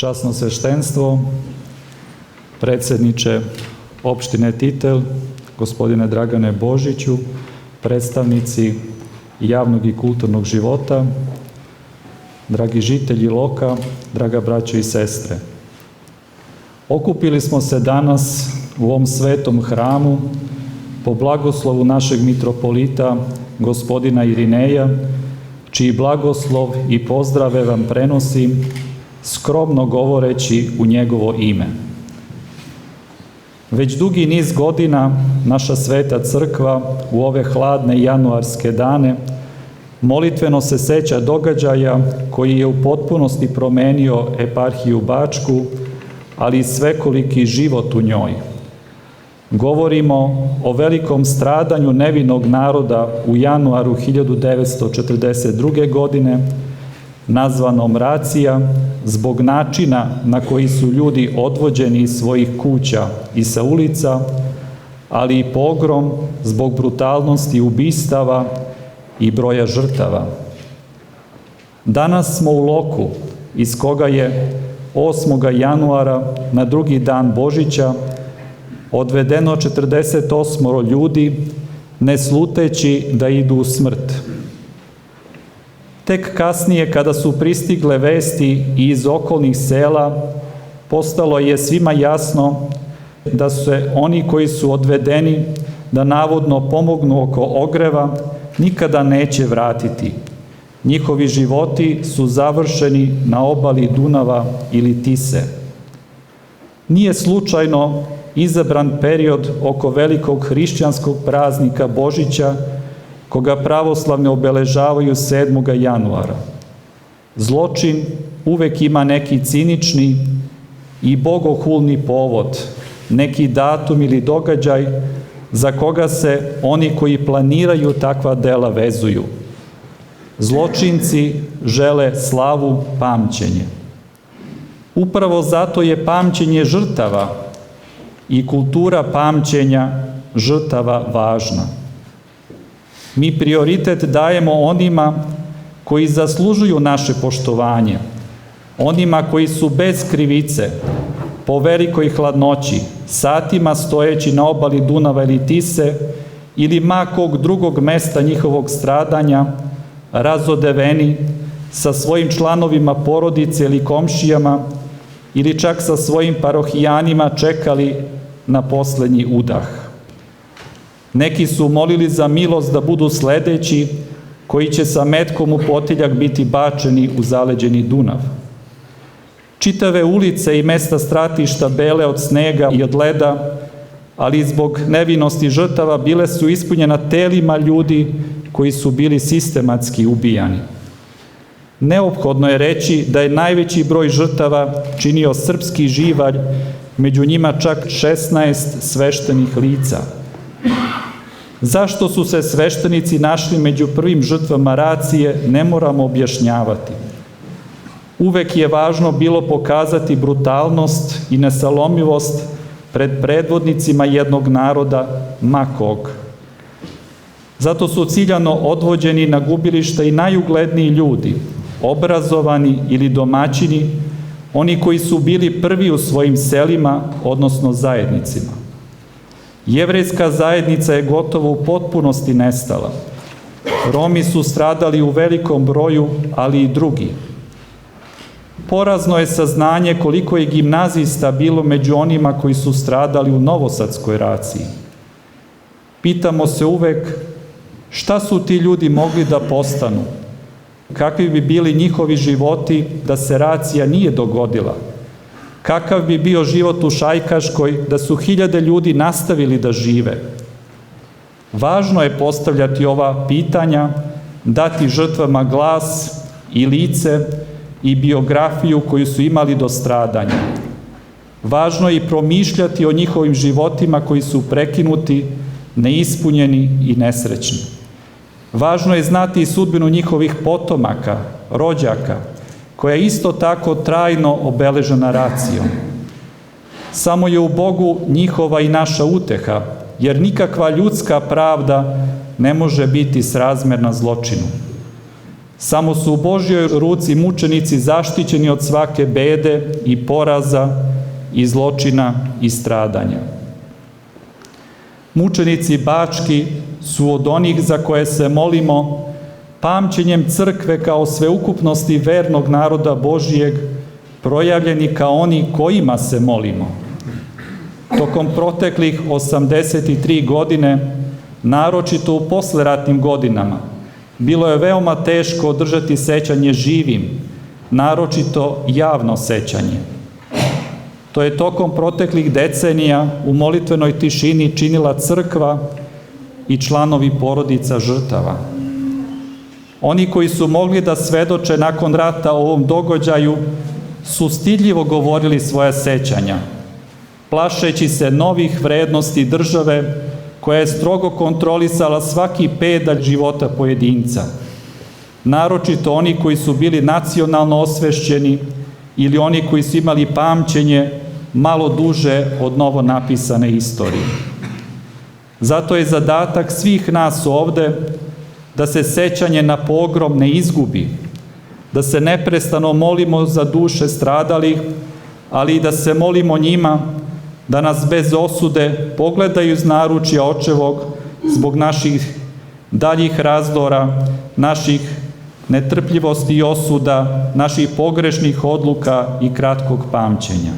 Časno sveštenstvo, predsjedniče opštine Titel, gospodine Dragane Božiću, predstavnici javnog i kulturnog života, dragi žitelji Loka, draga braćo i sestre. Okupili smo se danas u ovom svetom hramu po blagoslovu našeg mitropolita, gospodina Irineja, čiji blagoslov i pozdrave vam prenosim, skromno govoreći u njegovo ime. Već dugi niz godina naša sveta crkva u ove hladne januarske dane molitveno se seća događaja koji je u potpunosti promenio eparhiju Bačku, ali i svekoliki život u njoj. Govorimo o velikom stradanju nevinog naroda u januaru 1942. godine, nazvanom racija, zbog načina na koji su ljudi odvođeni iz svojih kuća i sa ulica, ali i pogrom zbog brutalnosti ubistava i broja žrtava. Danas smo u Loku, iz koga je 8. januara na drugi dan Božića odvedeno 48 ljudi, ne sluteći da idu u smrt. Tek kasnije, kada su pristigle vesti iz okolnih sela, postalo je svima jasno da su se oni koji su odvedeni da navodno pomognu oko ogreva nikada neće vratiti. Njihovi životi su završeni na obali Dunava ili Tise. Nije slučajno izabran period oko velikog hrišćanskog praznika Božića, koga pravoslavne obeležavaju 7. januara. Zločin uvek ima neki cinični i bogohulni povod, neki datum ili događaj za koga se oni koji planiraju takva dela vezuju. Zločinci žele slavu, pamćenje. Upravo zato je pamćenje žrtava i kultura pamćenja žrtava važna. Mi prioritet dajemo onima koji zaslužuju naše poštovanje, onima koji su bez krivice, po velikoj hladnoći, satima stojeći na obali Dunava ili Tise ili ma kog drugog mesta njihovog stradanja, razodeveni sa svojim članovima porodice ili komšijama ili čak sa svojim parohijanima čekali na poslednji udah. Neki su molili za milost da budu sledeći koji će sa metkom u potiljak biti bačeni u zaleđeni Dunav. Čitave ulice i mesta stratišta bele od snega i od leda, ali i zbog nevinosti žrtava bile su ispunjena telima ljudi koji su bili sistematski ubijani. Neophodno je reći da je najveći broj žrtava činio srpski živalj, među njima čak 16 sveštenih lica. Zašto su se sveštenici našli među prvim žrtvama racije, ne moramo objašnjavati. Uvek je važno bilo pokazati brutalnost i nesalomivost pred predvodnicima jednog naroda, ma kog. Zato su ciljano odvođeni na gubilišta i najugledniji ljudi, obrazovani ili domaćini, oni koji su bili prvi u svojim selima, odnosno zajednicima. Jevrejska zajednica je gotovo u potpunosti nestala. Romi su stradali u velikom broju, ali i drugi. Porazno je saznanje koliko je gimnazista bilo među onima koji su stradali u novosadskoj raciji. Pitamo se uvek šta su ti ljudi mogli da postanu, kakvi bi bili njihovi životi da se racija nije dogodila, kakav bi bio život u Šajkaškoj da su hiljade ljudi nastavili da žive. Važno je postavljati ova pitanja, dati žrtvama glas i lice i biografiju koju su imali do stradanja. Važno je i promišljati o njihovim životima koji su prekinuti, neispunjeni i nesrećni. Važno je znati i sudbinu njihovih potomaka, rođaka, koja je isto tako trajno obeležena racijom. Samo je u Bogu njihova i naša uteha, jer nikakva ljudska pravda ne može biti srazmerna zločinu. Samo su u Božjoj ruci mučenici zaštićeni od svake bede i poraza i zločina i stradanja. Mučenici bački su od onih za koje se molimo pamćenjem crkve kao sveukupnosti vernog naroda Božijeg, projavljeni kao oni kojima se molimo. Tokom proteklih 83 godine, naročito u posleratnim godinama, bilo je veoma teško održati sećanje živim, naročito javno sećanje. To je tokom proteklih decenija u molitvenoj tišini činila crkva i članovi porodica žrtava. Oni koji su mogli da svedoče nakon rata o ovom događaju su stidljivo govorili svoja sećanja, plašeći se novih vrednosti države koja je strogo kontrolisala svaki pedalj života pojedinca, naročito oni koji su bili nacionalno osvešćeni ili oni koji su imali pamćenje malo duže od novo napisane istorije. Zato je zadatak svih nas ovde da se sećanje na pogrom ne izgubi, da se neprestano molimo za duše stradalih, ali i da se molimo njima da nas bez osude pogledaju iz naručja Očevog zbog naših daljih razdora, naših netrpljivosti i osuda, naših pogrešnih odluka i kratkog pamćenja.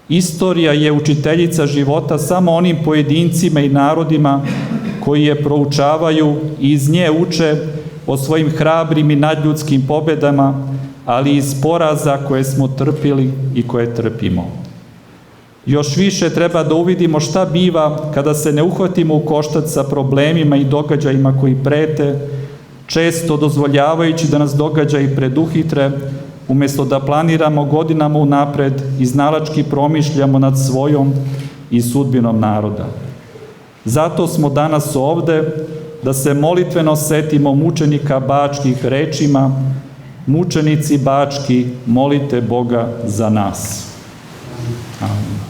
Istorija je učiteljica života samo onim pojedincima i narodima koji je proučavaju i iz nje uče o svojim hrabrim i nadljudskim pobedama, ali i iz poraza koje smo trpili i koje trpimo. Još više treba da uvidimo šta biva kada se ne uhvatimo u koštac sa problemima i događajima koji prete, često dozvoljavajući da nas događaji preduhitre, umjesto da planiramo godinama unapred i znalački promišljamo nad svojom i sudbinom naroda. Zato smo danas ovde, da se molitveno setimo mučenika bačkih rečima: mučenici bački, molite Boga za nas. Amen.